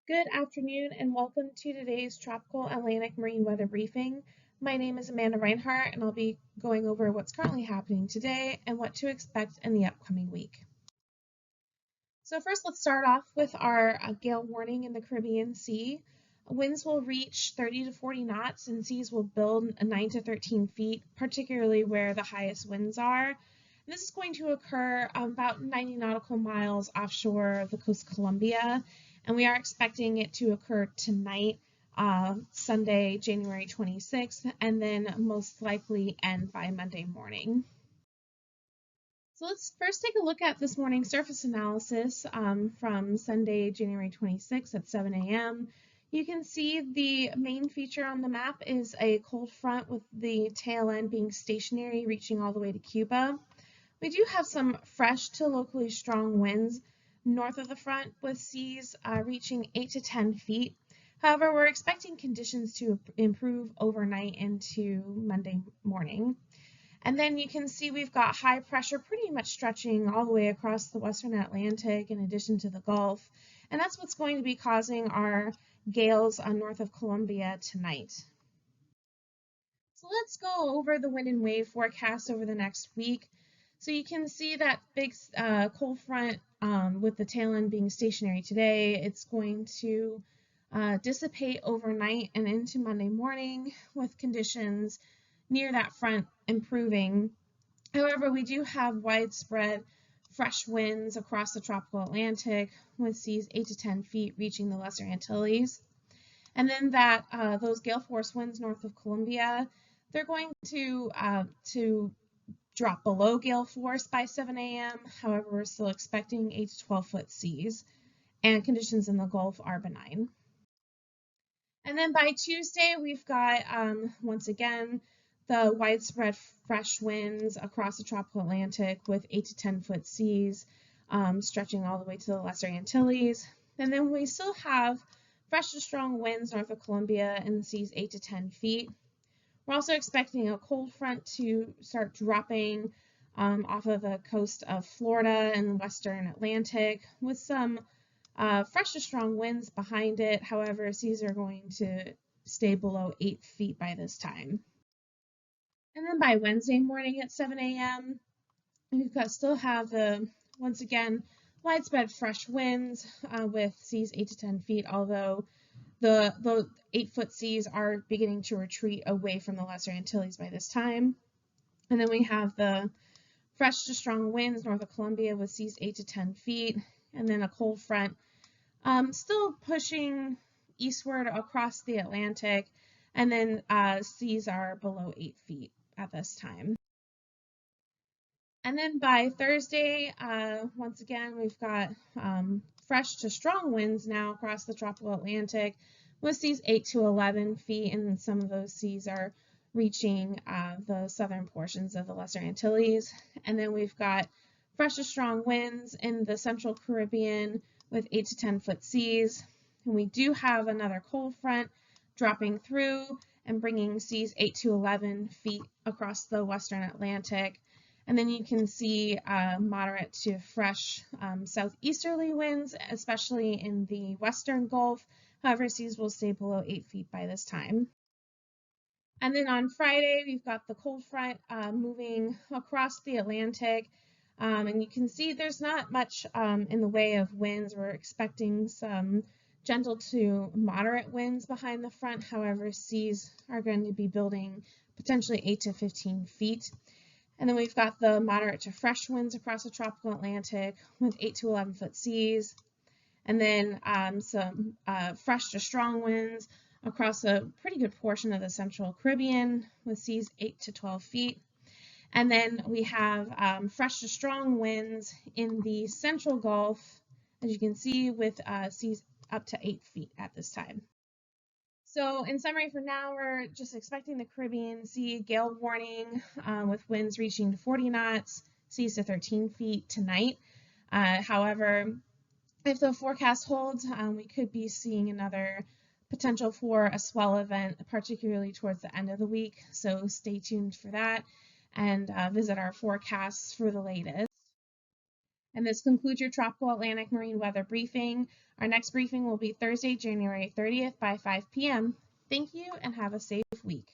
Good afternoon and welcome to today's Tropical Atlantic Marine Weather Briefing. My name is Amanda Reinhart and I'll be going over what's currently happening today and what to expect in the upcoming week. So first let's start off with our gale warning in the Caribbean Sea. Winds will reach 30 to 40 knots and seas will build 9 to 13 feet, particularly where the highest winds are. This is going to occur about 90 nautical miles offshore the coast of Colombia, and we are expecting it to occur tonight, Sunday, January 26th, and then most likely end by Monday morning. So let's first take a look at this morning's surface analysis from Sunday, January 26th at 7 a.m. You can see the main feature on the map is a cold front with the tail end being stationary, reaching all the way to Cuba. We do have some fresh to locally strong winds north of the front with seas reaching 8 to 10 feet. However, we're expecting conditions to improve overnight into Monday morning. And then you can see we've got high pressure pretty much stretching all the way across the western Atlantic in addition to the Gulf. And that's what's going to be causing our gales north of Colombia tonight. So let's go over the wind and wave forecast over the next week. So you can see that big cold front with the tail end being stationary today. It's going to dissipate overnight and into Monday morning with conditions near that front improving. However, we do have widespread fresh winds across the tropical Atlantic with seas 8 to 10 feet reaching the Lesser Antilles. And then those gale force winds north of Colombia, they're going to drop below gale force by 7 a.m. However, we're still expecting 8 to 12 foot seas, and conditions in the Gulf are benign. And then by Tuesday, we've got, once again, the widespread fresh winds across the tropical Atlantic with 8 to 10 foot seas stretching all the way to the Lesser Antilles. And then we still have fresh to strong winds north of Colombia and the seas 8 to 10 feet. We're also expecting a cold front to start dropping off of the coast of Florida and western Atlantic with some fresh to strong winds behind it. However, seas are going to stay below 8 feet by this time. And then by Wednesday morning at 7 a.m., still have the, once again, widespread fresh winds with seas 8 to 10 feet, although the 8-foot seas are beginning to retreat away from the Lesser Antilles by this time. And then we have the fresh to strong winds north of Colombia with seas 8 to 10 feet, and then a cold front still pushing eastward across the Atlantic, and then seas are below 8 feet at this time. And then by Thursday, once again, we've got fresh to strong winds now across the tropical Atlantic with seas 8 to 11 feet, and some of those seas are reaching the southern portions of the Lesser Antilles. And then we've got fresh to strong winds in the central Caribbean with 8 to 10 foot seas. And we do have another cold front dropping through and bringing seas 8 to 11 feet across the western Atlantic. And then you can see moderate to fresh southeasterly winds, especially in the western Gulf. However, seas will stay below 8 feet by this time. And then on Friday, we've got the cold front moving across the Atlantic. And you can see there's not much in the way of winds. We're expecting some gentle to moderate winds behind the front. However, seas are going to be building potentially 8 to 15 feet. And then we've got the moderate to fresh winds across the tropical Atlantic with 8 to 11 foot seas. And then some fresh to strong winds across a pretty good portion of the central Caribbean with seas 8 to 12 feet. And then we have fresh to strong winds in the central Gulf, as you can see, with seas up to 8 feet at this time. So in summary for now, we're just expecting the Caribbean Sea gale warning with winds reaching to 40 knots, seas to 13 feet tonight. However, if the forecast holds, we could be seeing another potential for a swell event, particularly towards the end of the week. So stay tuned for that and visit our forecasts for the latest. And this concludes your Tropical Atlantic Marine Weather Briefing. Our next briefing will be Thursday, January 30th by 5 p.m. Thank you and have a safe week.